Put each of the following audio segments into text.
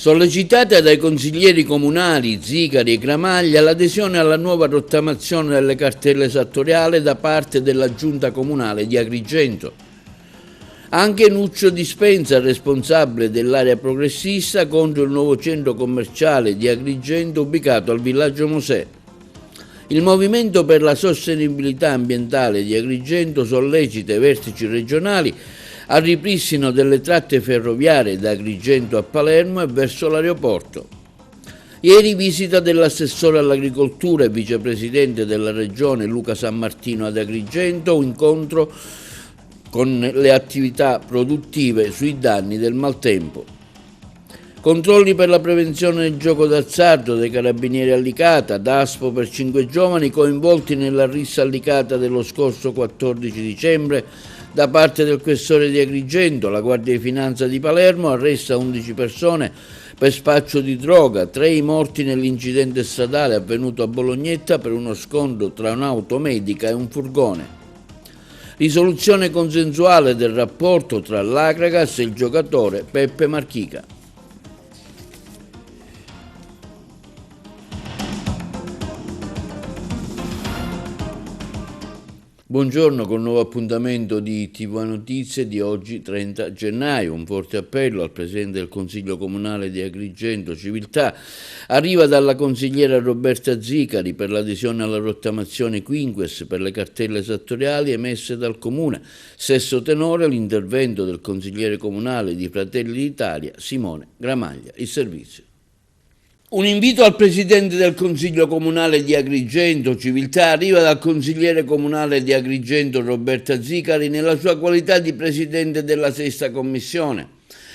Sollecitata dai consiglieri comunali Zicari e Gramaglia l'adesione alla nuova rottamazione delle cartelle esattoriali da parte della Giunta Comunale di Agrigento. Anche Nuccio Dispenza, responsabile dell'area progressista, contro il nuovo centro commerciale di Agrigento ubicato al villaggio Mosè. Il Movimento per la Sostenibilità Ambientale di Agrigento sollecita i vertici regionali al ripristino delle tratte ferroviarie da Agrigento a Palermo e verso l'aeroporto. Ieri visita dell'assessore all'agricoltura e vicepresidente della regione Luca Sammartino ad Agrigento, un incontro con le attività produttive sui danni del maltempo. Controlli per la prevenzione del gioco d'azzardo dei carabinieri a Licata, Daspo per 5 giovani coinvolti nella rissa a Licata dello scorso 14 dicembre, da parte del questore di Agrigento. La Guardia di Finanza di Palermo arresta 11 persone per spaccio di droga, 3 i morti nell'incidente stradale avvenuto a Bolognetta per uno scontro tra un'auto medica e un furgone. Risoluzione consensuale del rapporto tra l'Agragas e il giocatore Peppe Marchica. Buongiorno con il nuovo appuntamento di TV Notizie di oggi 30 gennaio. Un forte appello al Presidente del Consiglio Comunale di Agrigento Civiltà arriva dalla consigliera Roberta Zicari per l'adesione alla rottamazione Quinques per le cartelle esattoriali emesse dal Comune. Stesso tenore l'intervento del consigliere comunale di Fratelli d'Italia Simone Gramaglia. Il servizio. Un invito al Presidente del Consiglio Comunale di Agrigento Civiltà arriva dal consigliere comunale di Agrigento Roberta Zicari nella sua qualità di Presidente della Sesta Commissione.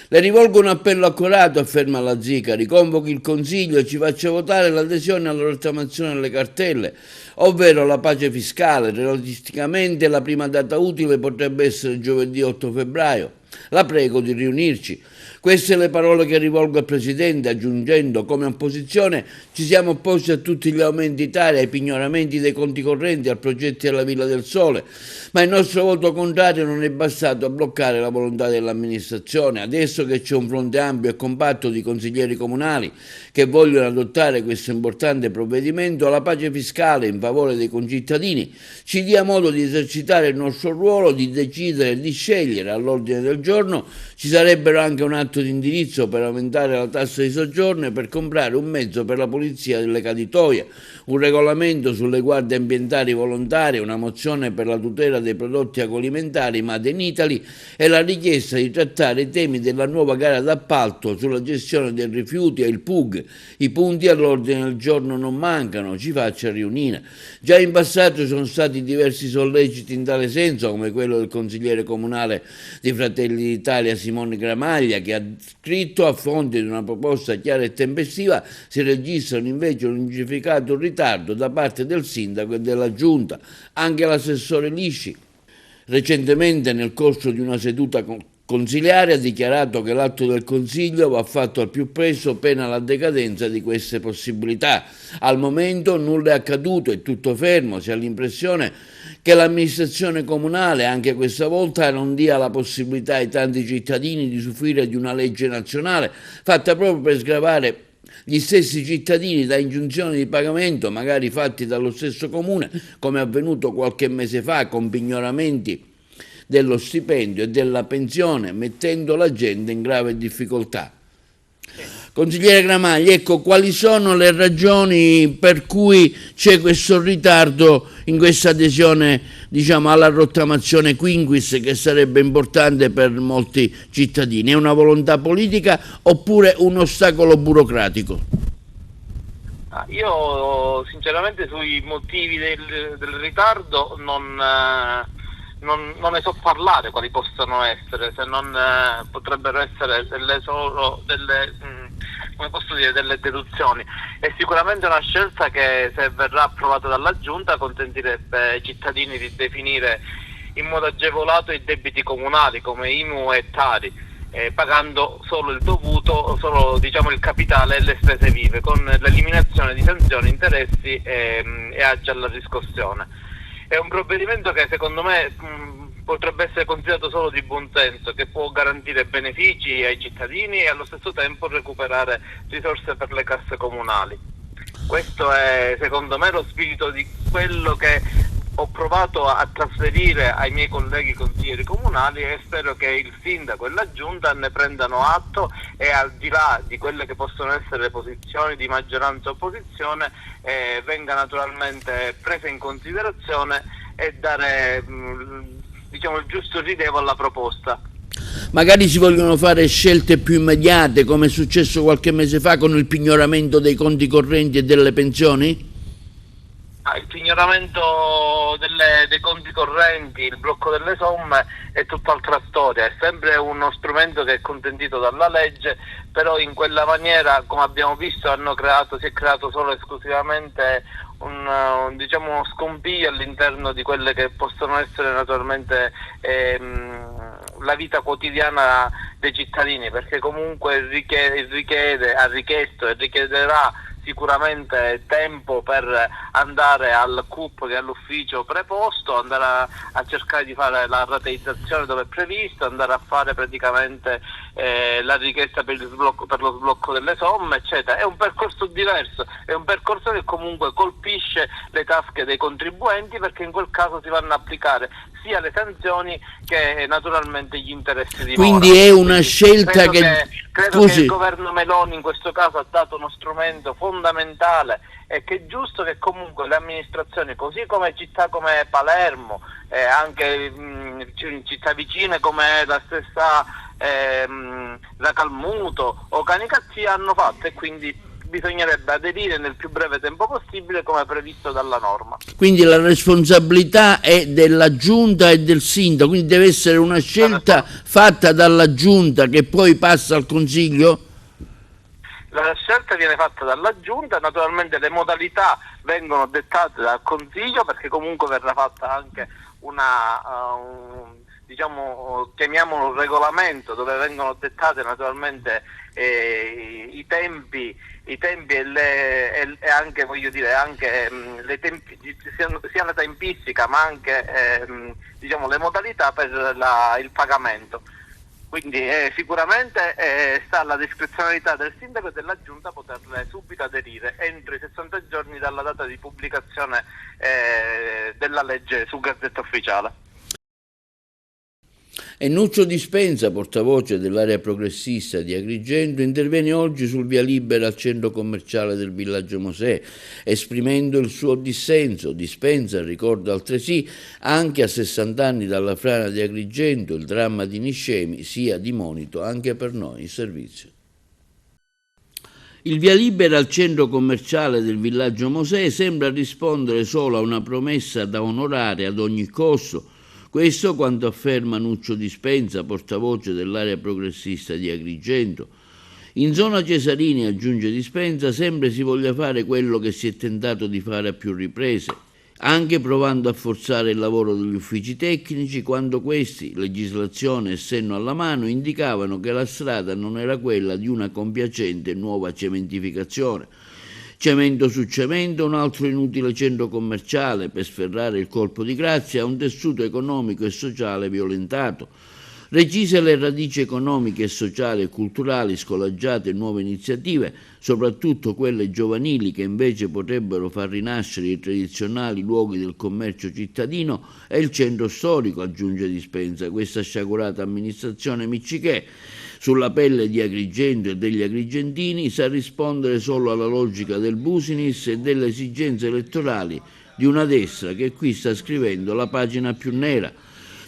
Le rivolgo un appello accorato, afferma la Zicari, convochi il Consiglio e ci faccia votare l'adesione alla rottamazione delle cartelle, ovvero la pace fiscale. Realisticamente la prima data utile potrebbe essere giovedì 8 febbraio. La prego di riunirci. Queste le parole che rivolgo al Presidente, aggiungendo come opposizione ci siamo opposti a tutti gli aumenti tali, ai pignoramenti dei conti correnti, al progetto della Villa del Sole, ma il nostro voto contrario non è bastato a bloccare la volontà dell'amministrazione. Adesso che c'è un fronte ampio e compatto di consiglieri comunali che vogliono adottare questo importante provvedimento, la pace fiscale in favore dei concittadini ci dia modo di esercitare il nostro ruolo, di decidere e di scegliere. All'ordine del giorno ci sarebbero anche un atto di indirizzo per aumentare la tassa di soggiorno e per comprare un mezzo per la pulizia delle caditoie, un regolamento sulle guardie ambientali volontarie, una mozione per la tutela dei prodotti agroalimentari Made in Italy e la richiesta di trattare i temi della nuova gara d'appalto sulla gestione dei rifiuti e il PUG. I punti all'ordine del giorno non mancano, ci faccia riunire. Già in passato sono stati diversi solleciti in tale senso, come quello del consigliere comunale di Fratelli d'Italia Simone Gramaglia, che ha scritto: a fronte di una proposta chiara e tempestiva si registrano invece un ingiustificato ritardo da parte del sindaco e della giunta. Anche l'assessore Lisci recentemente nel corso di una seduta consiliare ha dichiarato che l'atto del Consiglio va fatto al più presto, pena la decadenza di queste possibilità. Al momento nulla è accaduto, è tutto fermo, si ha l'impressione che l'amministrazione comunale anche questa volta non dia la possibilità ai tanti cittadini di usufruire di una legge nazionale fatta proprio per sgravare gli stessi cittadini da ingiunzioni di pagamento, magari fatti dallo stesso comune, come è avvenuto qualche mese fa con pignoramenti dello stipendio e della pensione, mettendo la gente in grave difficoltà. Consigliere Gramaglia, ecco, quali sono le ragioni per cui c'è questo ritardo in questa adesione, diciamo, alla rottamazione Quinquis, che sarebbe importante per molti cittadini? È una volontà politica oppure un ostacolo burocratico? Io sinceramente sui motivi del ritardo non ne so parlare, quali possano essere, se non potrebbero essere delle deduzioni. È sicuramente una scelta che, se verrà approvata dalla Giunta, consentirebbe ai cittadini di definire in modo agevolato i debiti comunali come IMU e Tari, pagando solo il dovuto, solo il capitale e le spese vive, con l'eliminazione di sanzioni, interessi e agi alla riscossione. È un provvedimento che secondo me potrebbe essere considerato solo di buon senso, che può garantire benefici ai cittadini e allo stesso tempo recuperare risorse per le casse comunali. Questo è secondo me lo spirito di quello che ho provato a trasferire ai miei colleghi consiglieri comunali, e spero che il sindaco e la giunta ne prendano atto e, al di là di quelle che possono essere le posizioni di maggioranza e opposizione, venga naturalmente presa in considerazione e dare il giusto rilievo alla proposta. Magari si vogliono fare scelte più immediate, come è successo qualche mese fa con il pignoramento dei conti correnti e delle pensioni? Il pignoramento dei conti correnti, il blocco delle somme è tutt'altra storia, è sempre uno strumento che è consentito dalla legge, però in quella maniera, come abbiamo visto, si è creato solo e esclusivamente uno scompiglio all'interno di quelle che possono essere naturalmente la vita quotidiana dei cittadini, perché comunque ha richiesto e richiederà sicuramente tempo per andare al CUP, che è all'ufficio preposto, andare a cercare di fare la rateizzazione dove è previsto, andare a fare praticamente la richiesta per lo sblocco delle somme, eccetera. È un percorso diverso, è un percorso che comunque colpisce le tasche dei contribuenti, perché in quel caso si vanno a applicare sia le sanzioni che naturalmente gli interessi di mora. Quindi è una scelta credo che il governo Meloni in questo caso ha dato uno strumento fondamentale, e che è giusto che comunque le amministrazioni, così come città come Palermo, anche città vicine come la stessa la Calmuto o Canicazzia hanno fatto, e quindi bisognerebbe aderire nel più breve tempo possibile come previsto dalla norma. Quindi la responsabilità è della giunta e del sindaco, quindi deve essere una scelta fatta dalla giunta che poi passa al consiglio? La scelta viene fatta dalla giunta, naturalmente le modalità vengono dettate dal consiglio, perché comunque verrà fatta anche chiamiamolo un regolamento, dove vengono dettate naturalmente i tempi e anche, voglio dire, anche sia la tempistica, ma anche le modalità per il pagamento. Quindi sicuramente sta alla discrezionalità del sindaco e della giunta poterle subito aderire entro i 60 giorni dalla data di pubblicazione della legge sul Gazzetta Ufficiale. E Nuccio Dispenza, portavoce dell'area progressista di Agrigento, interviene oggi sul via libera al centro commerciale del Villaggio Mosè, esprimendo il suo dissenso. Dispenza ricorda altresì anche a 60 anni dalla frana di Agrigento il dramma di Niscemi sia di monito anche per noi il servizio. Il via libera al centro commerciale del Villaggio Mosè sembra rispondere solo a una promessa da onorare ad ogni costo. Questo quanto afferma Nuccio Dispenza, portavoce dell'area progressista di Agrigento. In zona Cesarini, aggiunge Dispenza, sembra si voglia fare quello che si è tentato di fare a più riprese, anche provando a forzare il lavoro degli uffici tecnici, quando questi, legislazione e senno alla mano, indicavano che la strada non era quella di una compiacente nuova cementificazione. Cemento su cemento, un altro inutile centro commerciale per sferrare il colpo di grazia a un tessuto economico e sociale violentato. Recise le radici economiche e sociali e culturali, scolaggiate nuove iniziative, soprattutto quelle giovanili che invece potrebbero far rinascere i tradizionali luoghi del commercio cittadino, e il centro storico, aggiunge Dispenza. Questa sciagurata amministrazione miccichè sulla pelle di Agrigento e degli agrigentini sa rispondere solo alla logica del business e delle esigenze elettorali di una destra che qui sta scrivendo la pagina più nera.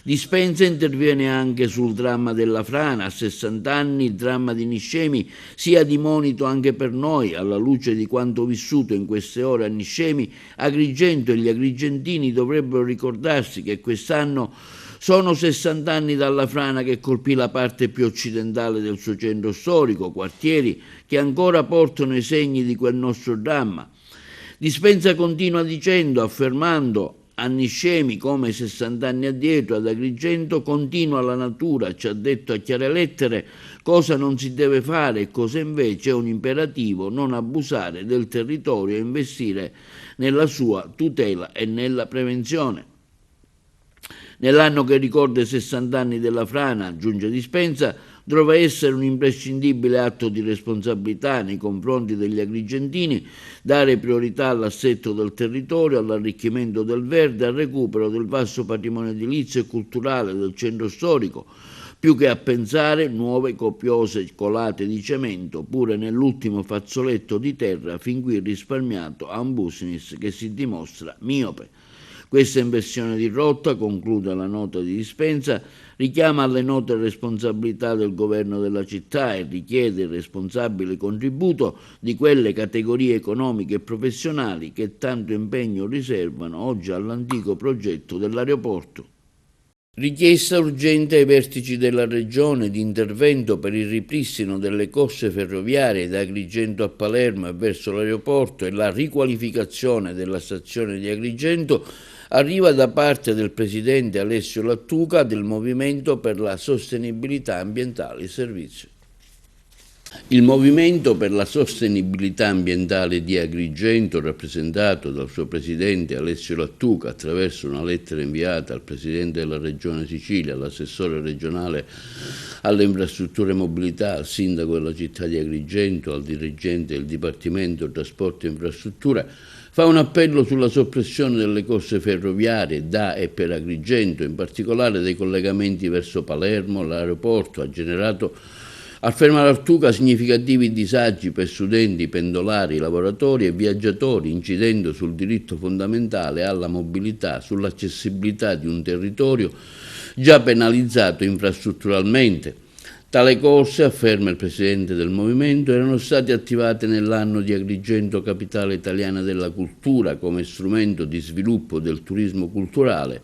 Dispenza interviene anche sul dramma della frana. A 60 anni il dramma di Niscemi sia di monito anche per noi. Alla luce di quanto vissuto in queste ore a Niscemi, Agrigento e gli agrigentini dovrebbero ricordarsi che quest'anno sono 60 anni dalla frana che colpì la parte più occidentale del suo centro storico, quartieri che ancora portano i segni di quel nostro dramma. Dispenza continua dicendo, affermando Anni scemi come 60 anni addietro ad Agrigento, continua la natura, ci ha detto a chiare lettere cosa non si deve fare e cosa invece è un imperativo: non abusare del territorio e investire nella sua tutela e nella prevenzione. Nell'anno che ricorda i 60 anni della frana, aggiunge Dispenza, dovrà essere un imprescindibile atto di responsabilità nei confronti degli agrigentini dare priorità all'assetto del territorio, all'arricchimento del verde, al recupero del vasto patrimonio edilizio e culturale del centro storico, più che a pensare nuove copiose colate di cemento, pure nell'ultimo fazzoletto di terra fin qui risparmiato a un business che si dimostra miope. Questa inversione di rotta, conclude la nota di Dispenza, richiama alle note responsabilità del governo della città e richiede il responsabile contributo di quelle categorie economiche e professionali che tanto impegno riservano oggi all'antico progetto dell'aeroporto. Richiesta urgente ai vertici della Regione di intervento per il ripristino delle corse ferroviarie da Agrigento a Palermo e verso l'aeroporto e la riqualificazione della stazione di Agrigento arriva da parte del presidente Alessio Lattuca del Movimento per la Sostenibilità Ambientale e Servizi. Il Movimento per la Sostenibilità Ambientale di Agrigento, rappresentato dal suo presidente Alessio Lattuca attraverso una lettera inviata al presidente della Regione Sicilia, all'assessore regionale alle infrastrutture e mobilità, al sindaco della città di Agrigento, al dirigente del Dipartimento Trasporto e Infrastruttura, fa un appello sulla soppressione delle corse ferroviarie da e per Agrigento, in particolare dei collegamenti verso Palermo. L'aeroporto ha generato, afferma Lattuca, significativi disagi per studenti, pendolari, lavoratori e viaggiatori, incidendo sul diritto fondamentale alla mobilità, sull'accessibilità di un territorio già penalizzato infrastrutturalmente. Tale corse, afferma il presidente del movimento, erano state attivate nell'anno di Agrigento Capitale Italiana della Cultura come strumento di sviluppo del turismo culturale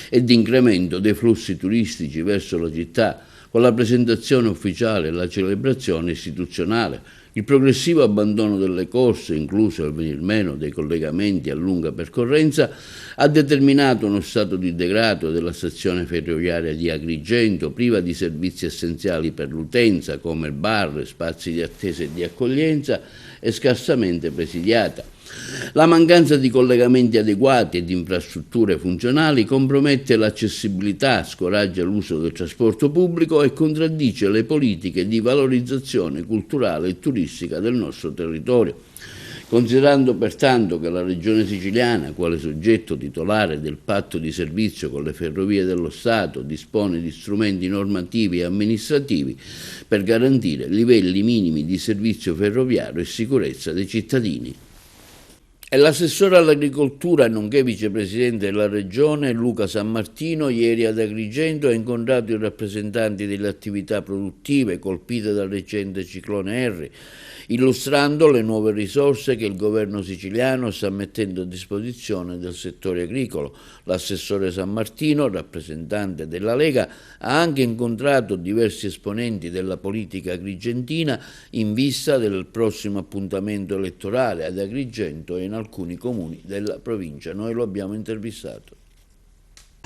e di incremento dei flussi turistici verso la città, con la presentazione ufficiale e la celebrazione istituzionale. Il progressivo abbandono delle corse, incluso il venir meno dei collegamenti a lunga percorrenza, ha determinato uno stato di degrado della stazione ferroviaria di Agrigento, priva di servizi essenziali per l'utenza come bar, spazi di attesa e di accoglienza, e scarsamente presidiata. La mancanza di collegamenti adeguati e di infrastrutture funzionali compromette l'accessibilità, scoraggia l'uso del trasporto pubblico e contraddice le politiche di valorizzazione culturale e turistica del nostro territorio. Considerando pertanto che la Regione Siciliana, quale soggetto titolare del patto di servizio con le Ferrovie dello Stato, dispone di strumenti normativi e amministrativi per garantire livelli minimi di servizio ferroviario e sicurezza dei cittadini. E l'assessore all'agricoltura, nonché vicepresidente della Regione, Luca Sammartino, ieri ad Agrigento ha incontrato i rappresentanti delle attività produttive colpite dal recente ciclone Henry, illustrando le nuove risorse che il governo siciliano sta mettendo a disposizione del settore agricolo. L'assessore Sammartino, rappresentante della Lega, ha anche incontrato diversi esponenti della politica agrigentina in vista del prossimo appuntamento elettorale ad Agrigento e in alcuni comuni della provincia. Noi lo abbiamo intervistato.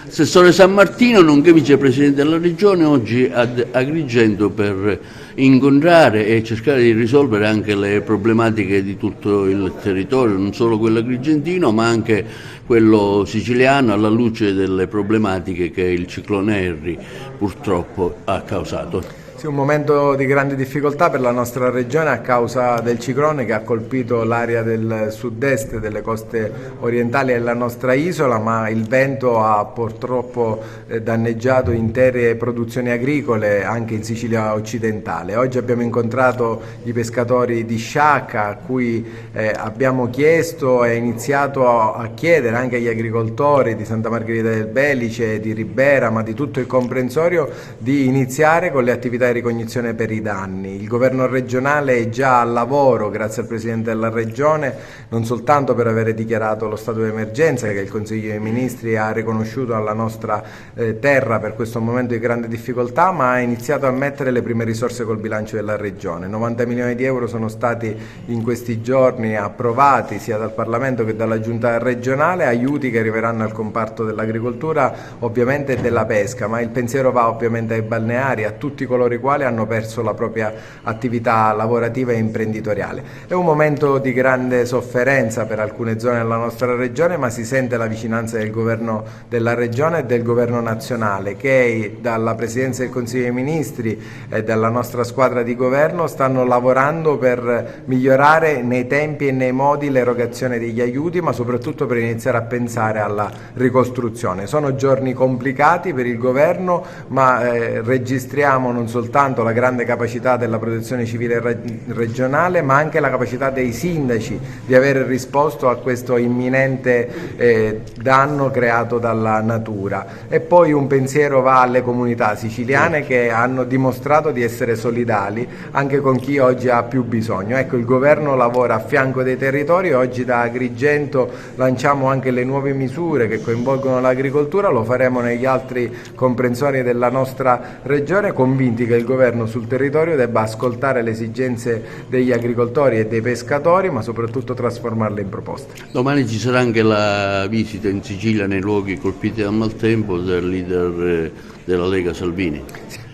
Assessore Sammartino, nonché vicepresidente della Regione, oggi ad Agrigento per incontrare e cercare di risolvere anche le problematiche di tutto il territorio, non solo quello agrigentino ma anche quello siciliano, alla luce delle problematiche che il ciclone Henry purtroppo ha causato. Sì, un momento di grande difficoltà per la nostra regione a causa del ciclone che ha colpito l'area del sud-est delle coste orientali della nostra isola, ma il vento ha purtroppo danneggiato intere produzioni agricole anche in Sicilia occidentale. Oggi abbiamo incontrato i pescatori di Sciacca a cui abbiamo chiesto e iniziato a chiedere anche agli agricoltori di Santa Margherita del Belice, di Ribera, ma di tutto il comprensorio, di iniziare con le attività ricognizione per i danni. Il governo regionale è già al lavoro, grazie al Presidente della Regione, non soltanto per avere dichiarato lo stato di emergenza che il Consiglio dei Ministri ha riconosciuto alla nostra terra per questo momento di grande difficoltà, ma ha iniziato a mettere le prime risorse col bilancio della Regione. 90 milioni di euro sono stati in questi giorni approvati sia dal Parlamento che dalla Giunta regionale, aiuti che arriveranno al comparto dell'agricoltura ovviamente e della pesca, ma il pensiero va ovviamente ai balneari, a tutti coloro i quali hanno perso la propria attività lavorativa e imprenditoriale. È un momento di grande sofferenza per alcune zone della nostra regione, ma si sente la vicinanza del governo della regione e del governo nazionale che dalla Presidenza del Consiglio dei Ministri e dalla nostra squadra di governo stanno lavorando per migliorare nei tempi e nei modi l'erogazione degli aiuti, ma soprattutto per iniziare a pensare alla ricostruzione. Sono giorni complicati per il governo, ma registriamo non soltanto la grande capacità della protezione civile regionale, ma anche la capacità dei sindaci di aver risposto a questo imminente danno creato dalla natura. E poi un pensiero va alle comunità siciliane che hanno dimostrato di essere solidali anche con chi oggi ha più bisogno. Ecco, il governo lavora a fianco dei territori, oggi da Agrigento lanciamo anche le nuove misure che coinvolgono l'agricoltura, lo faremo negli altri comprensori della nostra regione, convinti che il governo sul territorio debba ascoltare le esigenze degli agricoltori e dei pescatori, ma soprattutto trasformarle in proposte. Domani ci sarà anche la visita in Sicilia nei luoghi colpiti dal maltempo del leader della Lega Salvini.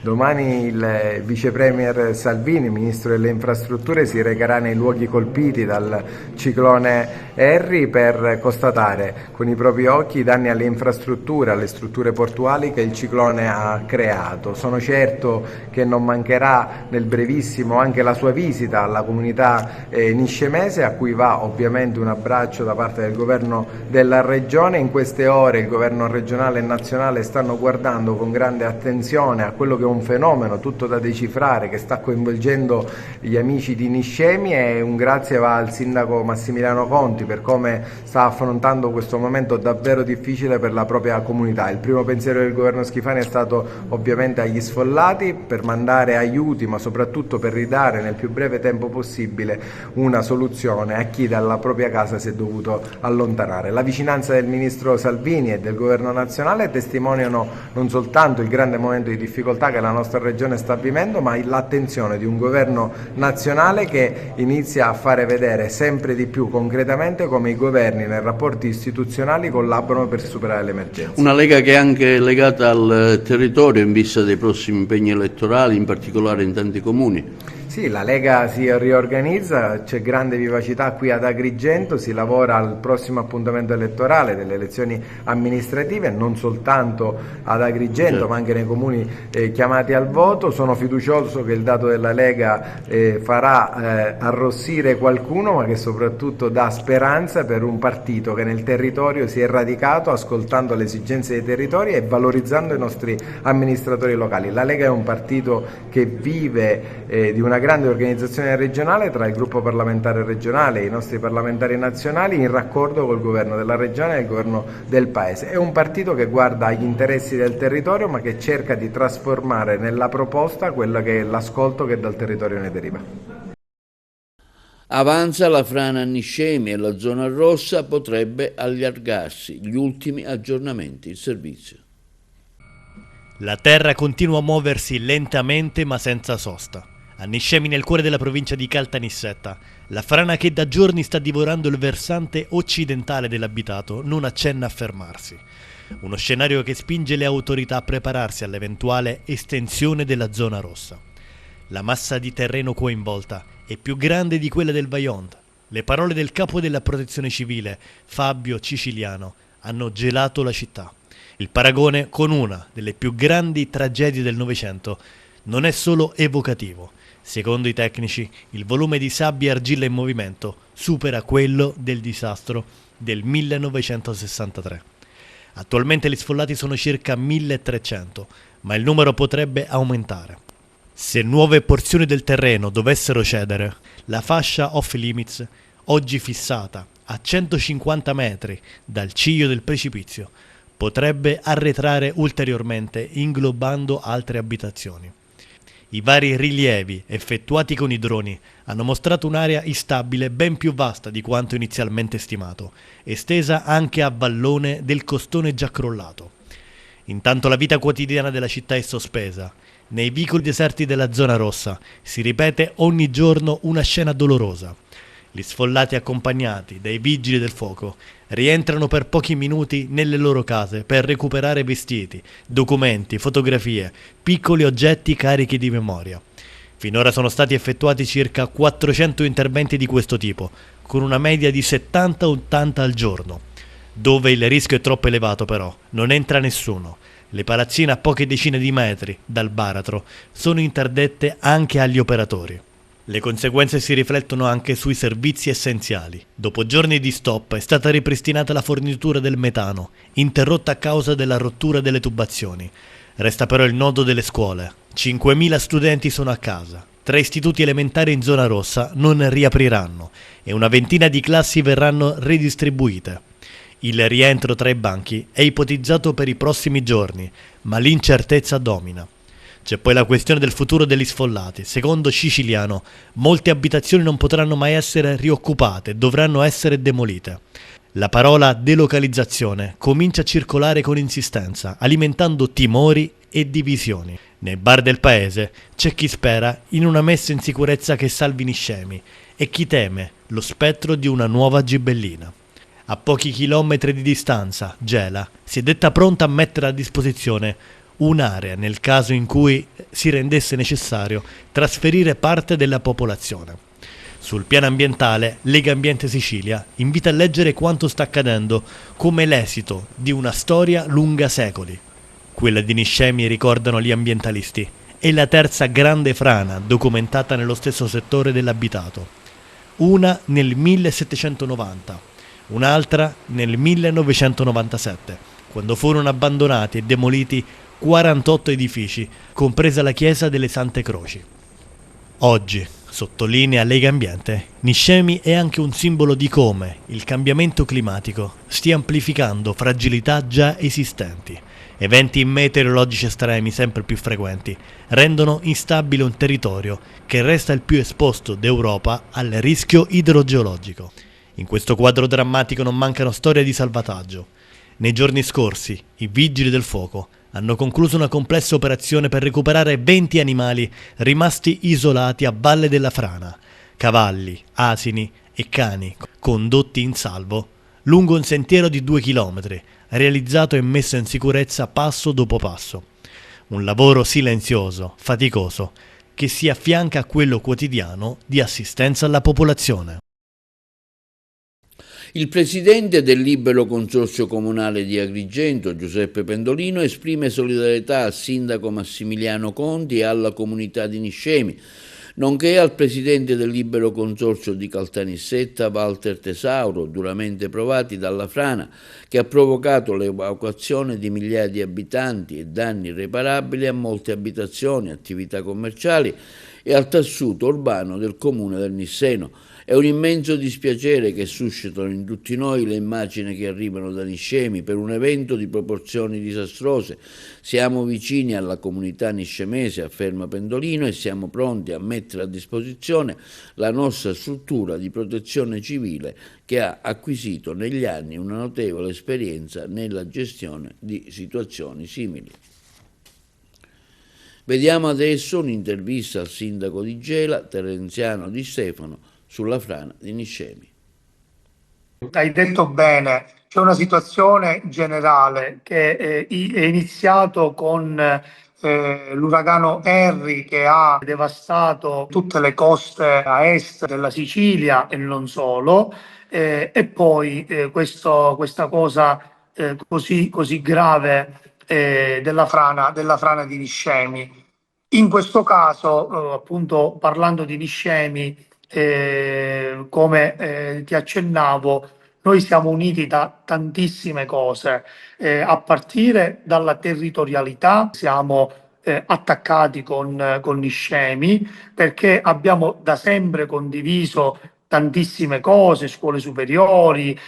Domani il vice premier Salvini, ministro delle infrastrutture, si recherà nei luoghi colpiti dal ciclone Harry per constatare con i propri occhi i danni alle infrastrutture, alle strutture portuali che il ciclone ha creato. Sono certo che non mancherà nel brevissimo anche la sua visita alla comunità niscemese, a cui va ovviamente un abbraccio da parte del governo della regione. In queste ore il governo regionale e nazionale stanno guardando con grande attenzione a quello che è un fenomeno tutto da decifrare che sta coinvolgendo gli amici di Niscemi, e un grazie va al sindaco Massimiliano Conti per come sta affrontando questo momento davvero difficile per la propria comunità. Il primo pensiero del governo Schifani è stato ovviamente agli sfollati per mandare aiuti, ma soprattutto per ridare nel più breve tempo possibile una soluzione a chi dalla propria casa si è dovuto allontanare. La vicinanza del ministro Salvini e del governo nazionale testimoniano non soltanto il grande momento di difficoltà che la nostra regione sta vivendo, ma l'attenzione di un governo nazionale che inizia a fare vedere sempre di più concretamente come i governi nei rapporti istituzionali collaborano per superare l'emergenza. Una Lega che è anche legata al territorio in vista dei prossimi impegni elettorali, in particolare in tanti comuni. Sì, la Lega si riorganizza, c'è grande vivacità qui ad Agrigento, si lavora al prossimo appuntamento elettorale delle elezioni amministrative, non soltanto ad Agrigento ma anche nei comuni chiamati al voto. Sono fiducioso che il dato della Lega farà arrossire qualcuno, ma che soprattutto dà speranza per un partito che nel territorio si è radicato ascoltando le esigenze dei territori e valorizzando i nostri amministratori locali. La Lega è un partito che vive di una grande organizzazione regionale tra il gruppo parlamentare regionale e i nostri parlamentari nazionali in raccordo col governo della regione e il governo del paese. È un partito che guarda agli interessi del territorio, ma che cerca di trasformare nella proposta quello che è l'ascolto che dal territorio ne deriva. Avanza la frana a Niscemi e la zona rossa potrebbe allargarsi. Gli ultimi aggiornamenti, il servizio. La terra continua a muoversi lentamente ma senza sosta. A Niscemi, nel cuore della provincia di Caltanissetta, la frana che da giorni sta divorando il versante occidentale dell'abitato non accenna a fermarsi. Uno scenario che spinge le autorità a prepararsi all'eventuale estensione della zona rossa. La massa di terreno coinvolta è più grande di quella del Vajont. Le parole del capo della protezione civile, Fabio Ciciliano, hanno gelato la città. Il paragone con una delle più grandi tragedie del Novecento non è solo evocativo. Secondo i tecnici, il volume di sabbia e argilla in movimento supera quello del disastro del 1963. Attualmente gli sfollati sono circa 1300, ma il numero potrebbe aumentare. Se nuove porzioni del terreno dovessero cedere, la fascia off limits, oggi fissata a 150 metri dal ciglio del precipizio, potrebbe arretrare ulteriormente inglobando altre abitazioni. I vari rilievi effettuati con i droni hanno mostrato un'area instabile ben più vasta di quanto inizialmente stimato, estesa anche a vallone del costone già crollato. Intanto la vita quotidiana della città è sospesa. Nei vicoli deserti della zona rossa si ripete ogni giorno una scena dolorosa. Gli sfollati accompagnati dai vigili del fuoco rientrano per pochi minuti nelle loro case per recuperare vestiti, documenti, fotografie, piccoli oggetti carichi di memoria. Finora sono stati effettuati circa 400 interventi di questo tipo, con una media di 70-80 al giorno. Dove il rischio è troppo elevato però, non entra nessuno. Le palazzine a poche decine di metri dal baratro sono interdette anche agli operatori. Le conseguenze si riflettono anche sui servizi essenziali. Dopo giorni di stop è stata ripristinata la fornitura del metano, interrotta a causa della rottura delle tubazioni. Resta però il nodo delle scuole. 5.000 studenti sono a casa. 3 istituti elementari in zona rossa non riapriranno e una ventina di classi verranno redistribuite. Il rientro tra i banchi è ipotizzato per i prossimi giorni, ma l'incertezza domina. C'è poi la questione del futuro degli sfollati. Secondo Siciliano, molte abitazioni non potranno mai essere rioccupate, dovranno essere demolite. La parola delocalizzazione comincia a circolare con insistenza, alimentando timori e divisioni. Nei bar del paese c'è chi spera in una messa in sicurezza che salvi Niscemi e chi teme lo spettro di una nuova Gibellina. A pochi chilometri di distanza, Gela si è detta pronta a mettere a disposizione un'area nel caso in cui si rendesse necessario trasferire parte della popolazione. Sul piano ambientale, Lega Ambiente Sicilia invita a leggere quanto sta accadendo come l'esito di una storia lunga secoli. Quella di Niscemi, ricordano gli ambientalisti, è la terza grande frana documentata nello stesso settore dell'abitato. Una nel 1790, un'altra nel 1997, quando furono abbandonati e demoliti 48 edifici, compresa la chiesa delle Sante Croci. Oggi, sottolinea Lega Ambiente, Niscemi è anche un simbolo di come il cambiamento climatico stia amplificando fragilità già esistenti. Eventi meteorologici estremi sempre più frequenti rendono instabile un territorio che resta il più esposto d'Europa al rischio idrogeologico. In questo quadro drammatico non mancano storie di salvataggio. Nei giorni scorsi, i vigili del fuoco hanno concluso una complessa operazione per recuperare 20 animali rimasti isolati a valle della frana, cavalli, asini e cani, condotti in salvo lungo un sentiero di 2 chilometri, realizzato e messo in sicurezza passo dopo passo. Un lavoro silenzioso, faticoso, che si affianca a quello quotidiano di assistenza alla popolazione. Il presidente del Libero Consorzio Comunale di Agrigento, Giuseppe Pendolino, esprime solidarietà al sindaco Massimiliano Conti e alla comunità di Niscemi, nonché al presidente del Libero Consorzio di Caltanissetta, Walter Tesauro, duramente provati dalla frana che ha provocato l'evacuazione di migliaia di abitanti e danni irreparabili a molte abitazioni, attività commerciali e al tessuto urbano del comune del Nisseno. È un immenso dispiacere che suscitano in tutti noi le immagini che arrivano da Niscemi per un evento di proporzioni disastrose. Siamo vicini alla comunità niscemese, afferma Pendolino, e siamo pronti a mettere a disposizione la nostra struttura di protezione civile che ha acquisito negli anni una notevole esperienza nella gestione di situazioni simili. Vediamo adesso un'intervista al sindaco di Gela, Terenziano Di Stefano, sulla frana di Niscemi. Hai detto bene, c'è una situazione generale che è iniziato con l'uragano Henry che ha devastato tutte le coste a est della Sicilia e non solo, e poi questa cosa così grave della frana di Niscemi. In questo caso, appunto parlando di Niscemi, come ti accennavo, noi siamo uniti da tantissime cose, a partire dalla territorialità. Siamo attaccati con Niscemi perché abbiamo da sempre condiviso tantissime cose, scuole superiori,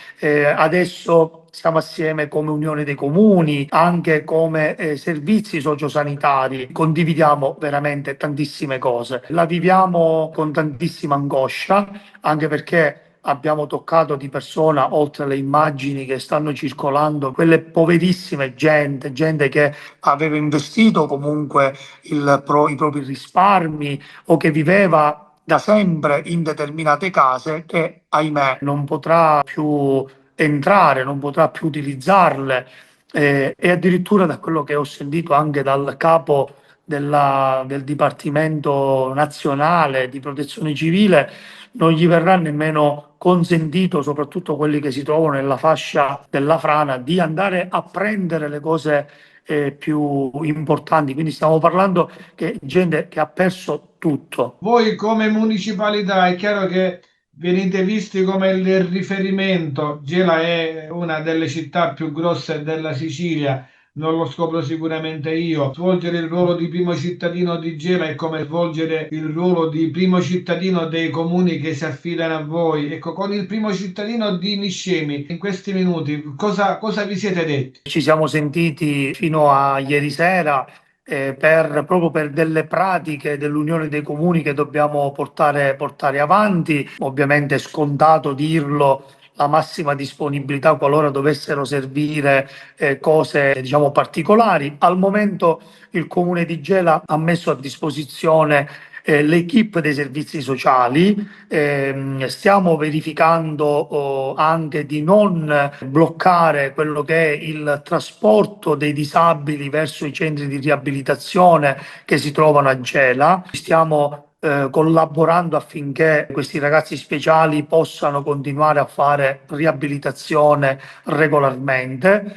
adesso siamo assieme come Unione dei Comuni, anche come servizi sociosanitari, condividiamo veramente tantissime cose. La viviamo con tantissima angoscia, anche perché abbiamo toccato di persona, oltre alle immagini che stanno circolando, quelle poverissime gente che aveva investito comunque i propri risparmi o che viveva da sempre in determinate case che, ahimè, non potrà più entrare, non potrà più utilizzarle. E addirittura da quello che ho sentito anche dal capo del Dipartimento Nazionale di Protezione Civile, non gli verrà nemmeno consentito, soprattutto quelli che si trovano nella fascia della frana, di andare a prendere le cose più importanti. Quindi stiamo parlando che gente che ha perso tutto. Voi come municipalità è chiaro che venite visti come il riferimento. Gela è una delle città più grosse della Sicilia, non lo scopro sicuramente io. Svolgere il ruolo di primo cittadino di Gela è come svolgere il ruolo di primo cittadino dei comuni che si affidano a voi. Ecco, con il primo cittadino di Niscemi, in questi minuti, cosa vi siete detti? Ci siamo sentiti fino a ieri sera proprio per delle pratiche dell'Unione dei Comuni che dobbiamo portare avanti. Ovviamente è scontato dirlo, la massima disponibilità qualora dovessero servire cose, diciamo, particolari. Al momento il Comune di Gela ha messo a disposizione l'equipe dei servizi sociali. Stiamo verificando anche di non bloccare quello che è il trasporto dei disabili verso i centri di riabilitazione che si trovano a Gela. Stiamo collaborando affinché questi ragazzi speciali possano continuare a fare riabilitazione regolarmente.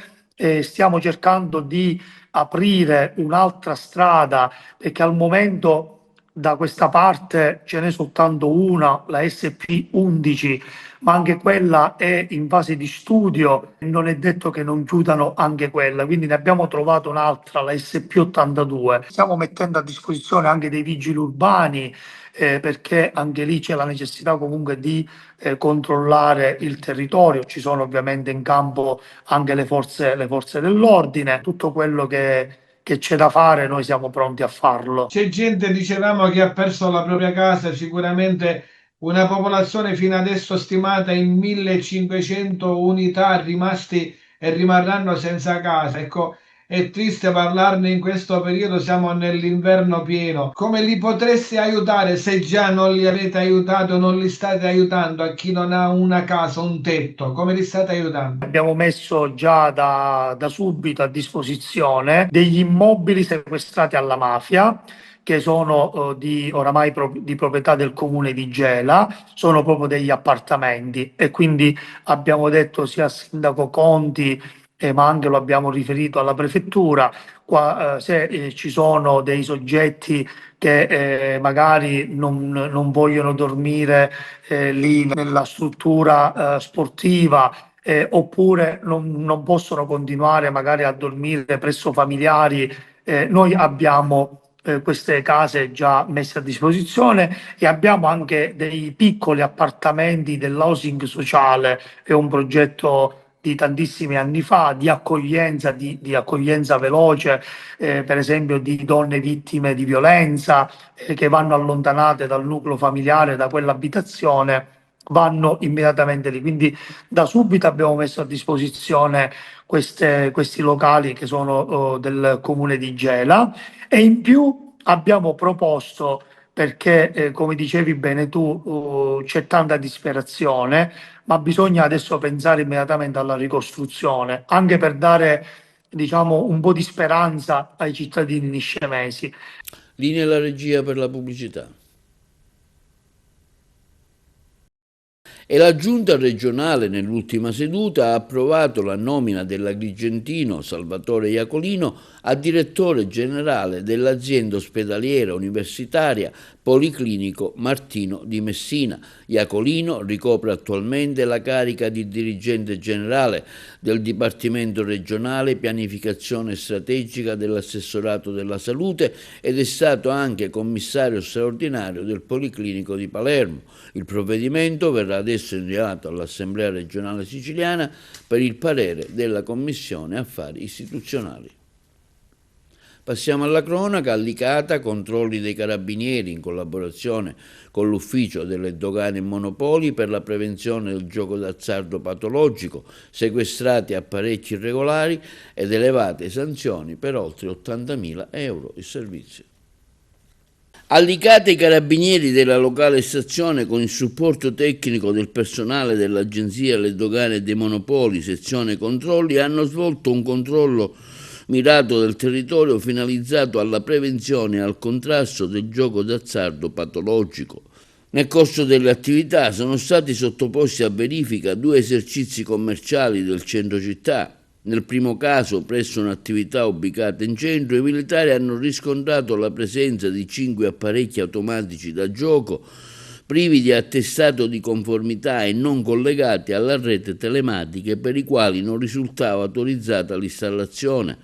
Stiamo cercando di aprire un'altra strada, perché al momento da questa parte ce n'è soltanto una, la SP11, ma anche quella è in fase di studio, non è detto che non chiudano anche quella, quindi ne abbiamo trovato un'altra, la SP82. Stiamo mettendo a disposizione anche dei vigili urbani, perché anche lì c'è la necessità comunque di controllare il territorio. Ci sono ovviamente in campo anche le forze dell'ordine, tutto quello che c'è da fare, noi siamo pronti a farlo. C'è gente, dicevamo, che ha perso la propria casa, sicuramente una popolazione fino adesso stimata in 1500 unità rimasti e rimarranno senza casa. Ecco, è triste parlarne in questo periodo, siamo nell'inverno pieno. Come li potreste aiutare se già non li avete aiutato, non li state aiutando a chi non ha una casa, un tetto? Come li state aiutando? Abbiamo messo già da subito a disposizione degli immobili sequestrati alla mafia, che sono oramai di proprietà del comune di Gela, sono proprio degli appartamenti, e quindi abbiamo detto sia al sindaco Conti, ma anche lo abbiamo riferito alla prefettura, se ci sono dei soggetti che magari non vogliono dormire lì nella struttura sportiva, oppure non possono continuare magari a dormire presso familiari, noi abbiamo queste case già messe a disposizione, e abbiamo anche dei piccoli appartamenti dell'housing sociale. È un progetto di tantissimi anni fa, di accoglienza, di accoglienza veloce, per esempio di donne vittime di violenza, che vanno allontanate dal nucleo familiare, da quell'abitazione, vanno immediatamente lì. Quindi da subito abbiamo messo a disposizione questi locali che sono del comune di Gela, e in più abbiamo proposto, perché come dicevi bene tu, c'è tanta disperazione, ma bisogna adesso pensare immediatamente alla ricostruzione, anche per dare, diciamo, un po' di speranza ai cittadini niscemesi. Linea alla regia per la pubblicità. E la Giunta regionale nell'ultima seduta ha approvato la nomina dell'agrigentino Salvatore Iacolino a direttore generale dell'azienda ospedaliera universitaria Policlinico Martino di Messina. Iacolino ricopre attualmente la carica di dirigente generale del Dipartimento regionale pianificazione strategica dell'assessorato della salute ed è stato anche commissario straordinario del Policlinico di Palermo. Il provvedimento verrà adesso inviato all'Assemblea regionale siciliana per il parere della Commissione Affari Istituzionali. Passiamo alla cronaca. A Licata, controlli dei carabinieri in collaborazione con l'ufficio delle dogane e monopoli per la prevenzione del gioco d'azzardo patologico, sequestrati apparecchi irregolari ed elevate sanzioni per oltre 80.000 euro il servizio. A Licata i carabinieri della locale stazione, con il supporto tecnico del personale dell'Agenzia delle Dogane e dei Monopoli, sezione controlli, hanno svolto un controllo mirato del territorio finalizzato alla prevenzione e al contrasto del gioco d'azzardo patologico. Nel corso delle attività sono stati sottoposti a verifica 2 esercizi commerciali del centro città. Nel primo caso, presso un'attività ubicata in centro, i militari hanno riscontrato la presenza di 5 apparecchi automatici da gioco privi di attestato di conformità e non collegati alla rete telematica, per i quali non risultava autorizzata l'installazione.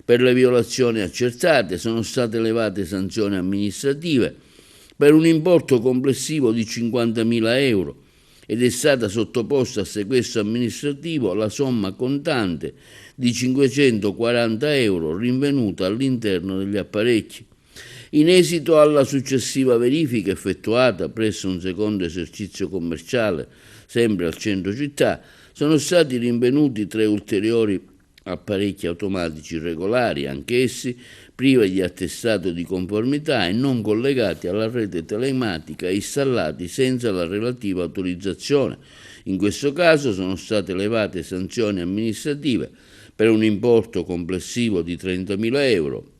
Per le violazioni accertate sono state elevate sanzioni amministrative per un importo complessivo di 50.000 euro ed è stata sottoposta a sequestro amministrativo la somma contante di 540 euro rinvenuta all'interno degli apparecchi. In esito alla successiva verifica effettuata presso un secondo esercizio commerciale, sempre al centro città, sono stati rinvenuti 3 ulteriori apparecchi automatici irregolari, anch'essi privi di attestato di conformità e non collegati alla rete telematica e installati senza la relativa autorizzazione. In questo caso sono state elevate sanzioni amministrative per un importo complessivo di 30.000 euro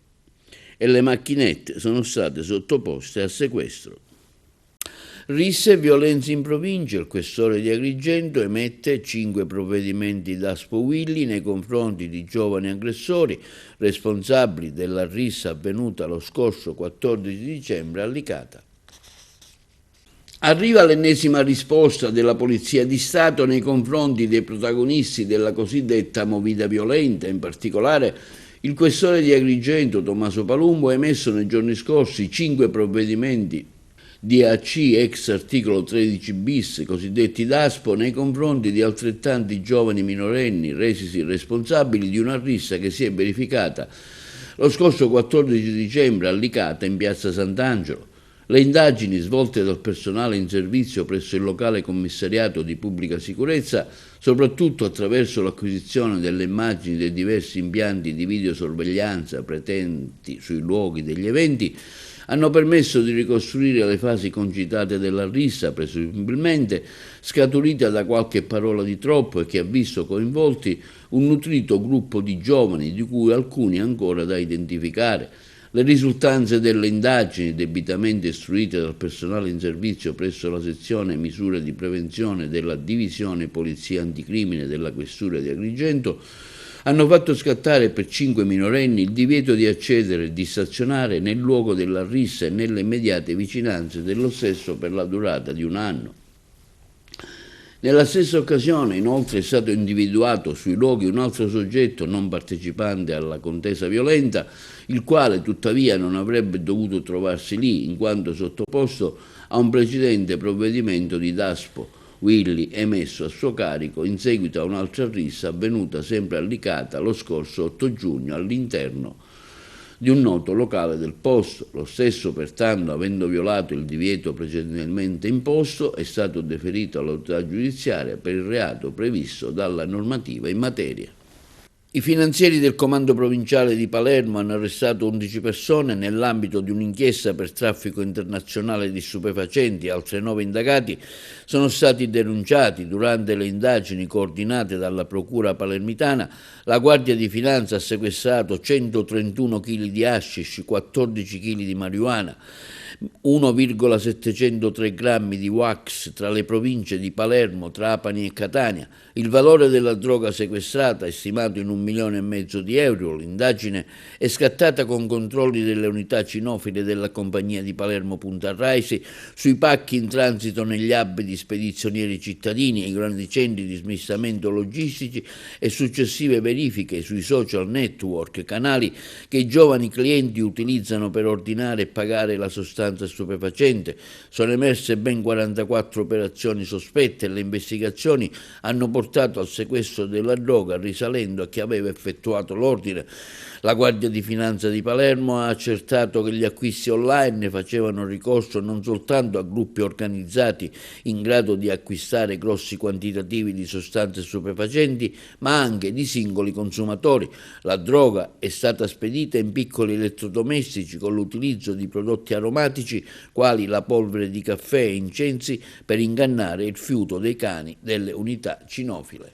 e le macchinette sono state sottoposte a sequestro. Risse e violenze in provincia. Il questore di Agrigento emette 5 provvedimenti d'Aspo Willi nei confronti di giovani aggressori responsabili della rissa avvenuta lo scorso 14 dicembre a Licata. Arriva l'ennesima risposta della Polizia di Stato nei confronti dei protagonisti della cosiddetta movida violenta. In particolare, il questore di Agrigento, Tommaso Palumbo, ha emesso nei giorni scorsi 5 provvedimenti DAC ex articolo 13 bis, cosiddetti DASPO, nei confronti di altrettanti giovani minorenni resisi responsabili di una rissa che si è verificata lo scorso 14 dicembre a Licata in piazza Sant'Angelo. Le indagini svolte dal personale in servizio presso il locale commissariato di pubblica sicurezza, soprattutto attraverso l'acquisizione delle immagini dei diversi impianti di videosorveglianza presenti sui luoghi degli eventi, hanno permesso di ricostruire le fasi concitate della rissa, presumibilmente scaturita da qualche parola di troppo e che ha visto coinvolti un nutrito gruppo di giovani, di cui alcuni ancora da identificare. Le risultanze delle indagini, debitamente istruite dal personale in servizio presso la sezione misure di prevenzione della divisione polizia anticrimine della questura di Agrigento, hanno fatto scattare per 5 minorenni il divieto di accedere e di stazionare nel luogo della rissa e nelle immediate vicinanze dello stesso per la durata di 1 anno. Nella stessa occasione, inoltre, è stato individuato sui luoghi un altro soggetto non partecipante alla contesa violenta, il quale tuttavia non avrebbe dovuto trovarsi lì, in quanto sottoposto a un precedente provvedimento di DASPO Willi emesso a suo carico in seguito a un'altra rissa avvenuta sempre a Licata lo scorso 8 giugno all'interno di un noto locale del posto. Lo stesso, pertanto, avendo violato il divieto precedentemente imposto, è stato deferito all'autorità giudiziaria per il reato previsto dalla normativa in materia. I finanzieri del comando provinciale di Palermo hanno arrestato 11 persone nell'ambito di un'inchiesta per traffico internazionale di stupefacenti. Altre 9 indagati sono stati denunciati. Durante le indagini coordinate dalla procura palermitana, la Guardia di Finanza ha sequestrato 131 kg di hashish, 14 kg di marijuana, 1,703 grammi di wax tra le province di Palermo, Trapani e Catania. Il valore della droga sequestrata è stimato in 1,5 milioni di euro. L'indagine è scattata con controlli delle unità cinofile della compagnia di Palermo Punta Raisi sui pacchi in transito negli hub di spedizionieri cittadini e i grandi centri di smistamento logistici e successive verifiche sui social network, canali che i giovani clienti utilizzano per ordinare e pagare la sostanza stupefacente. Sono emerse ben 44 operazioni sospette e le investigazioni hanno portato al sequestro della droga risalendo a chi aveva effettuato l'ordine. La Guardia di Finanza di Palermo ha accertato che gli acquisti online facevano ricorso non soltanto a gruppi organizzati in grado di acquistare grossi quantitativi di sostanze stupefacenti, ma anche di singoli consumatori. La droga è stata spedita in piccoli elettrodomestici con l'utilizzo di prodotti aromatici quali la polvere di caffè e incensi per ingannare il fiuto dei cani delle unità cinofile.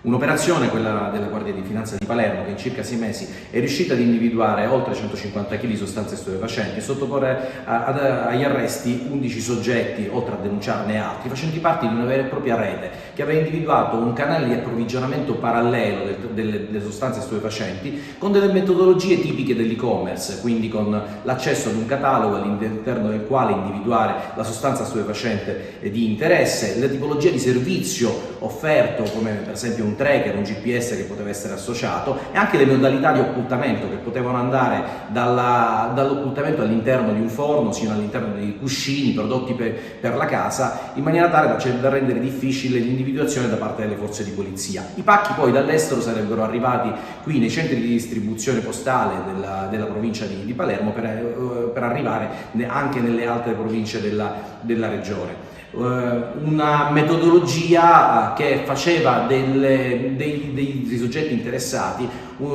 Un'operazione, quella della Guardia di Finanza di Palermo, che in circa 6 mesi è riuscita ad individuare oltre 150 kg di sostanze stupefacenti e sottoporre agli arresti 11 soggetti, oltre a denunciarne altri, facenti parte di una vera e propria rete che aveva individuato un canale di approvvigionamento parallelo delle sostanze stupefacenti con delle metodologie tipiche dell'e-commerce, quindi con l'accesso ad un catalogo all'interno del quale individuare la sostanza stupefacente di interesse, la tipologia di servizio offerto, come per esempio un tracker, un GPS che poteva essere associato, e anche le modalità di occultamento che potevano andare dall'occultamento all'interno di un forno sino all'interno dei cuscini, prodotti per la casa, in maniera tale da rendere difficile l'individuazione da parte delle forze di polizia. I pacchi poi dall'estero sarebbero arrivati qui nei centri di distribuzione postale della provincia di Palermo per arrivare anche nelle altre province della regione. Una metodologia che faceva dei soggetti interessati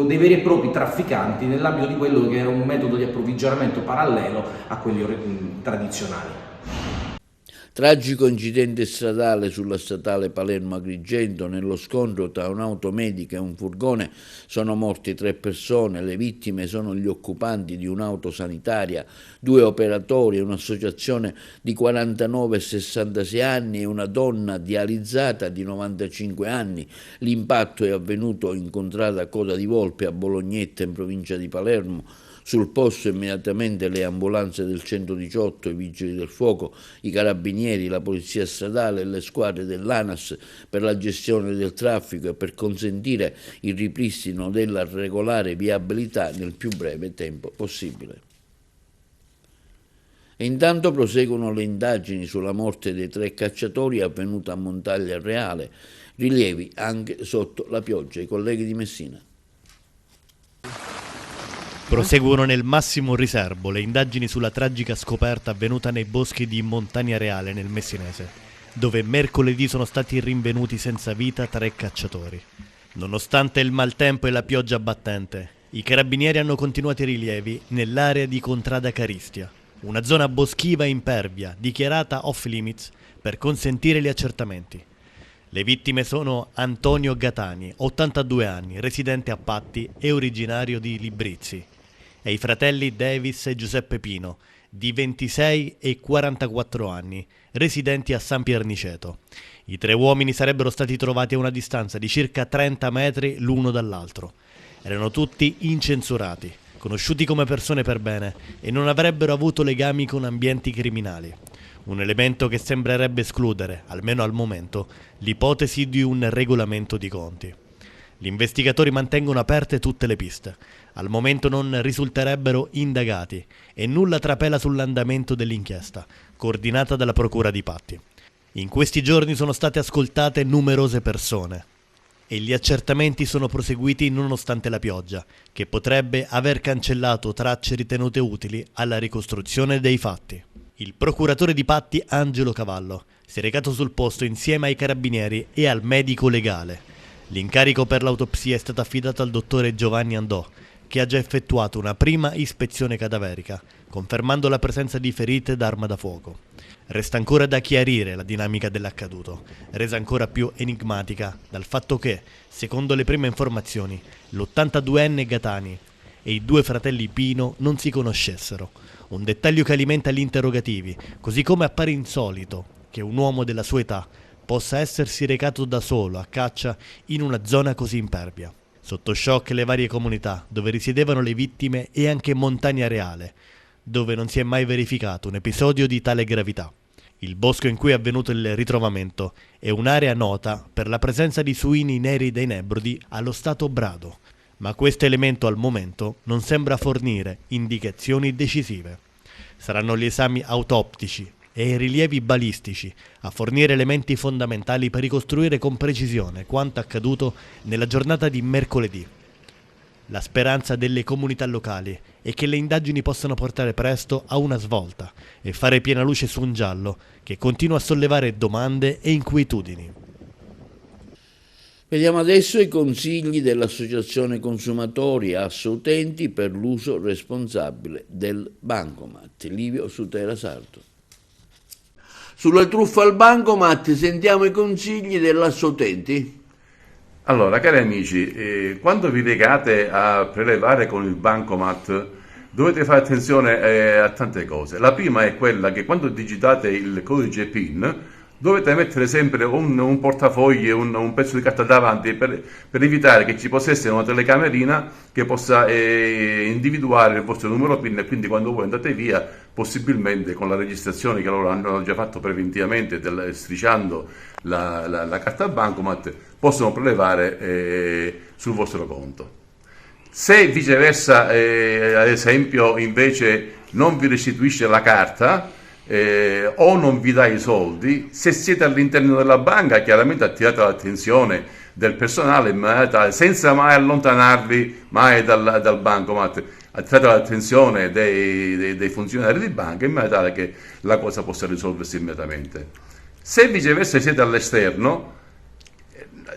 dei veri e propri trafficanti nell'ambito di quello che era un metodo di approvvigionamento parallelo a quelli tradizionali. Tragico incidente stradale sulla statale Palermo-Agrigento. Nello scontro tra un'auto medica e un furgone sono morte 3 persone. Le vittime sono gli occupanti di un'auto sanitaria, 2 operatori e un'associazione di 49 e 66 anni e una donna dializzata di 95 anni. L'impatto è avvenuto in contrada Coda di Volpe a Bolognetta, in provincia di Palermo. Sul posto immediatamente le ambulanze del 118, i vigili del fuoco, i carabinieri, la polizia stradale e le squadre dell'ANAS per la gestione del traffico e per consentire il ripristino della regolare viabilità nel più breve tempo possibile. E intanto proseguono le indagini sulla morte dei 3 cacciatori avvenuta a Montaglia Reale, rilievi anche sotto la pioggia. I colleghi di Messina. Proseguono nel massimo riservo le indagini sulla tragica scoperta avvenuta nei boschi di Montagna Reale nel Messinese, dove mercoledì sono stati rinvenuti senza vita 3 cacciatori. Nonostante il maltempo e la pioggia battente, i carabinieri hanno continuato i rilievi nell'area di Contrada Caristia, una zona boschiva impervia dichiarata off limits per consentire gli accertamenti. Le vittime sono Antonio Gatani, 82 anni, residente a Patti e originario di Librizzi, e i fratelli Davis e Giuseppe Pino, di 26 e 44 anni, residenti a San Pierniceto. I 3 uomini sarebbero stati trovati a una distanza di circa 30 metri l'uno dall'altro. Erano tutti incensurati, conosciuti come persone per bene e non avrebbero avuto legami con ambienti criminali. Un elemento che sembrerebbe escludere, almeno al momento, l'ipotesi di un regolamento di conti. Gli investigatori mantengono aperte tutte le piste. Al momento non risulterebbero indagati e nulla trapela sull'andamento dell'inchiesta, coordinata dalla Procura di Patti. In questi giorni sono state ascoltate numerose persone e gli accertamenti sono proseguiti nonostante la pioggia, che potrebbe aver cancellato tracce ritenute utili alla ricostruzione dei fatti. Il procuratore di Patti, Angelo Cavallo, si è recato sul posto insieme ai carabinieri e al medico legale. L'incarico per l'autopsia è stato affidato al dottore Giovanni Andò, che ha già effettuato una prima ispezione cadaverica, confermando la presenza di ferite d'arma da fuoco. Resta ancora da chiarire la dinamica dell'accaduto, resa ancora più enigmatica dal fatto che, secondo le prime informazioni, l'82enne Gatani e i 2 fratelli Pino non si conoscessero, un dettaglio che alimenta gli interrogativi, così come appare insolito che un uomo della sua età possa essersi recato da solo a caccia in una zona così impervia. Sotto shock le varie comunità dove risiedevano le vittime e anche Montagna Reale, dove non si è mai verificato un episodio di tale gravità. Il bosco in cui è avvenuto il ritrovamento è un'area nota per la presenza di suini neri dei Nebrodi allo stato brado, ma questo elemento al momento non sembra fornire indicazioni decisive. Saranno gli esami autoptici e i rilievi balistici a fornire elementi fondamentali per ricostruire con precisione quanto accaduto nella giornata di mercoledì. La speranza delle comunità locali è che le indagini possano portare presto a una svolta e fare piena luce su un giallo che continua a sollevare domande e inquietudini. Vediamo adesso i consigli dell'Associazione Consumatori Asso Utenti per l'uso responsabile del bancomat. Livio Sutera Sardo. Sulla truffa al bancomat sentiamo i consigli dell'Asso Utenti. Allora, cari amici, quando vi recate a prelevare con il bancomat dovete fare attenzione a tante cose. La prima è quella che quando digitate il codice PIN dovete mettere sempre un portafogli e un pezzo di carta davanti per evitare che ci possa essere una telecamerina che possa individuare il vostro numero PIN, e quindi quando voi andate via, possibilmente con la registrazione che loro hanno già fatto preventivamente strisciando la carta bancomat, possono prelevare sul vostro conto. Se viceversa, ad esempio, invece non vi restituisce la carta o non vi dà i soldi, se siete all'interno della banca, chiaramente attirate l'attenzione del personale in maniera tale, senza mai allontanarvi mai dal bancomat, attirate l'attenzione dei funzionari di banca in maniera tale che la cosa possa risolversi immediatamente. Se viceversa siete all'esterno,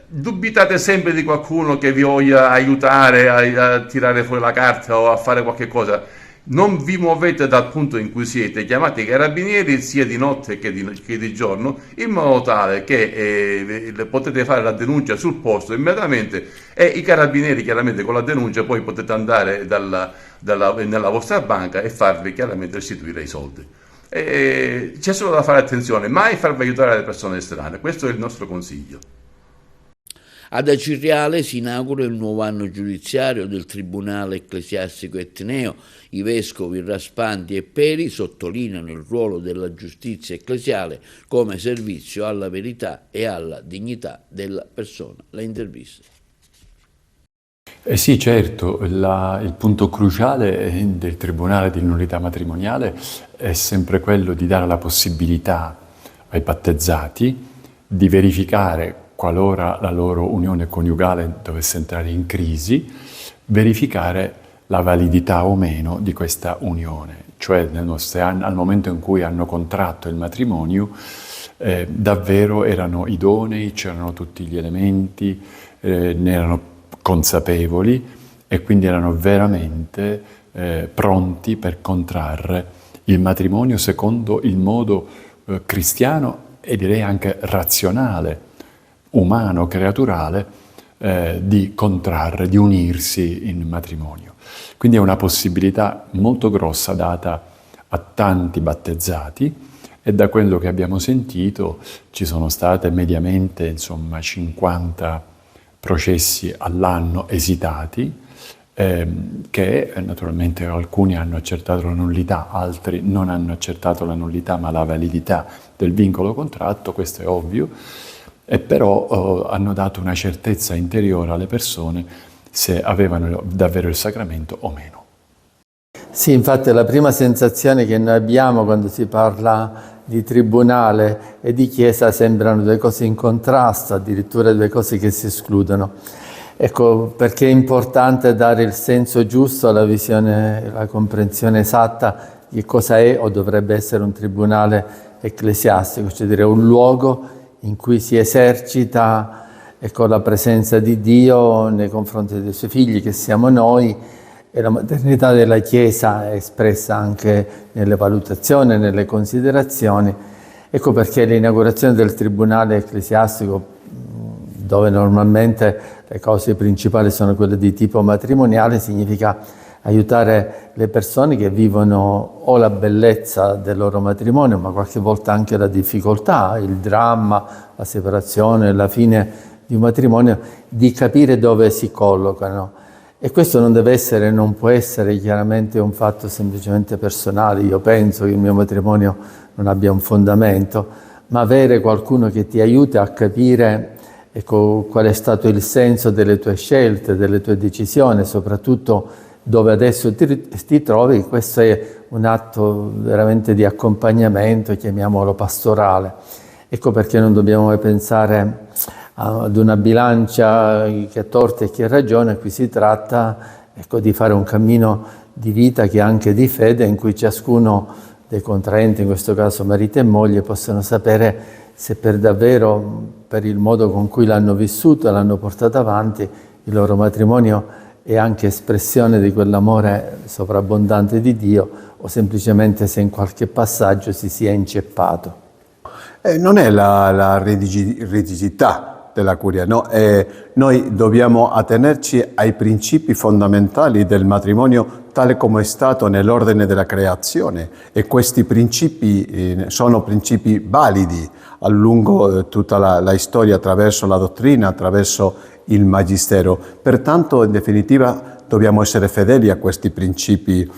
dubitate sempre di qualcuno che vi voglia aiutare a tirare fuori la carta o a fare qualche cosa. Non vi muovete dal punto in cui siete, chiamate i carabinieri sia di notte che di giorno, in modo tale che potete fare la denuncia sul posto immediatamente, e i carabinieri chiaramente con la denuncia poi potete andare nella vostra banca e farvi chiaramente restituire i soldi. C'è solo da fare attenzione, mai farvi aiutare dalle persone estranee, questo è il nostro consiglio. Ad Acirriale si inaugura il nuovo anno giudiziario del Tribunale Ecclesiastico Etneo. I vescovi Raspanti e Peri sottolineano il ruolo della giustizia ecclesiale come servizio alla verità e alla dignità della persona. La intervista. Sì, certo, il punto cruciale del Tribunale di nullità matrimoniale è sempre quello di dare la possibilità ai battezzati di verificare, qualora la loro unione coniugale dovesse entrare in crisi, verificare la validità o meno di questa unione. Cioè al momento in cui hanno contratto il matrimonio, davvero erano idonei, c'erano tutti gli elementi, ne erano consapevoli e quindi erano veramente pronti per contrarre il matrimonio secondo il modo cristiano e direi anche razionale, umano, creaturale, di contrarre, di unirsi in matrimonio. Quindi è una possibilità molto grossa data a tanti battezzati, e da quello che abbiamo sentito ci sono state mediamente 50 processi all'anno esitati, che naturalmente alcuni hanno accertato la nullità, altri non hanno accertato la nullità ma la validità del vincolo contratto, questo è ovvio, e però hanno dato una certezza interiore alle persone se avevano davvero il sacramento o meno. Sì, infatti la prima sensazione che noi abbiamo quando si parla di tribunale e di chiesa sembrano due cose in contrasto, addirittura due cose che si escludono. Ecco perché è importante dare il senso giusto alla visione, la comprensione esatta di cosa è o dovrebbe essere un tribunale ecclesiastico, cioè dire un luogo in cui si esercita e con la presenza di Dio nei confronti dei suoi figli, che siamo noi, e la maternità della Chiesa è espressa anche nelle valutazioni, nelle considerazioni. Ecco perché l'inaugurazione del Tribunale Ecclesiastico, dove normalmente le cause principali sono quelle di tipo matrimoniale, significa aiutare le persone che vivono o la bellezza del loro matrimonio, ma qualche volta anche la difficoltà, il dramma, la separazione, la fine di un matrimonio, di capire dove si collocano. E questo non deve essere, non può essere chiaramente un fatto semplicemente personale. Io penso che il mio matrimonio non abbia un fondamento, ma avere qualcuno che ti aiuti a capire, ecco, qual è stato il senso delle tue scelte, delle tue decisioni, soprattutto dove adesso ti trovi. Questo è un atto veramente di accompagnamento, chiamiamolo pastorale. Ecco perché non dobbiamo mai pensare ad una bilancia che ha torto e chi ha ragione. Qui si tratta, ecco, di fare un cammino di vita che è anche di fede, in cui ciascuno dei contraenti, in questo caso marito e moglie, possono sapere se per davvero, per il modo con cui l'hanno vissuto, l'hanno portato avanti, il loro matrimonio è anche espressione di quell'amore sovrabbondante di Dio, o semplicemente se in qualche passaggio si sia inceppato. Non è la rigidità della curia, no? Noi dobbiamo attenerci ai principi fondamentali del matrimonio tale come è stato nell'ordine della creazione, e questi principi sono principi validi a lungo tutta la storia, attraverso la dottrina, attraverso il magistero. Pertanto, in definitiva, dobbiamo essere fedeli a questi principi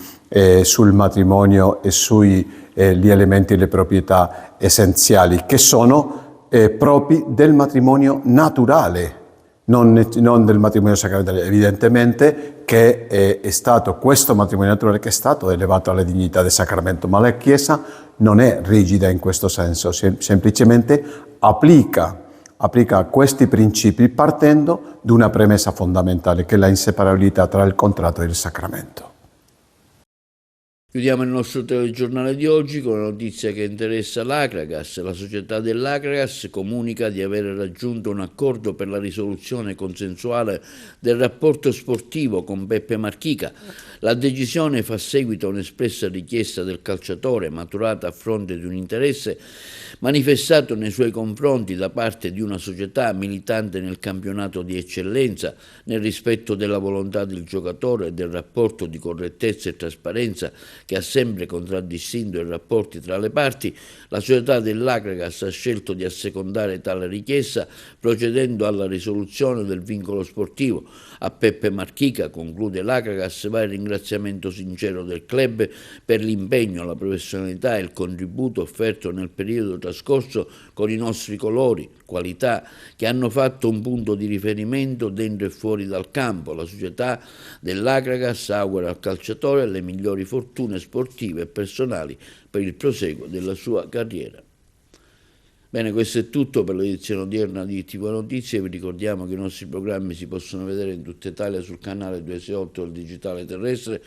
sul matrimonio e sugli elementi e le proprietà essenziali che sono propri del matrimonio naturale, non del matrimonio sacramentale. Evidentemente che è stato questo matrimonio naturale che è stato elevato alla dignità del sacramento, ma la Chiesa non è rigida in questo senso, semplicemente applica questi principi partendo da una premessa fondamentale, che è la inseparabilità tra il contratto e il sacramento. Chiudiamo il nostro telegiornale di oggi con una notizia che interessa l'Akragas. La società dell'Akragas comunica di aver raggiunto un accordo per la risoluzione consensuale del rapporto sportivo con Peppe Marchica. La decisione fa seguito a un'espressa richiesta del calciatore, maturata a fronte di un interesse manifestato nei suoi confronti da parte di una società militante nel campionato di eccellenza, nel rispetto della volontà del giocatore e del rapporto di correttezza e trasparenza che ha sempre contraddistinto i rapporti tra le parti. La società dell'Akragas ha scelto di assecondare tale richiesta, procedendo alla risoluzione del vincolo sportivo. A Peppe Marchica, conclude l'Akragas, va il ringraziamento sincero del club per l'impegno, la professionalità e il contributo offerto nel periodo trascorso con i nostri colori, qualità che hanno fatto un punto di riferimento dentro e fuori dal campo. La società dell'Akragas augura al calciatore le migliori fortune sportive e personali per il proseguo della sua carriera. Bene, questo è tutto per l'edizione odierna di TV Notizie. Vi ricordiamo che i nostri programmi si possono vedere in tutta Italia sul canale 268 del digitale terrestre,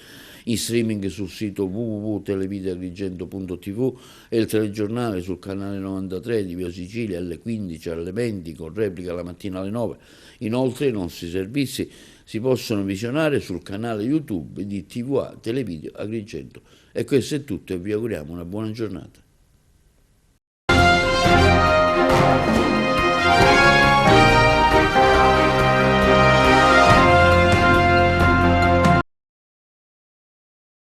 in streaming sul sito www.televideoagrigento.tv e il telegiornale sul canale 93 di Via Sicilia alle 15, alle 20, con replica la mattina alle 9. Inoltre i nostri servizi si possono visionare sul canale YouTube di TVA Televideo Agrigento. E questo è tutto e vi auguriamo una buona giornata.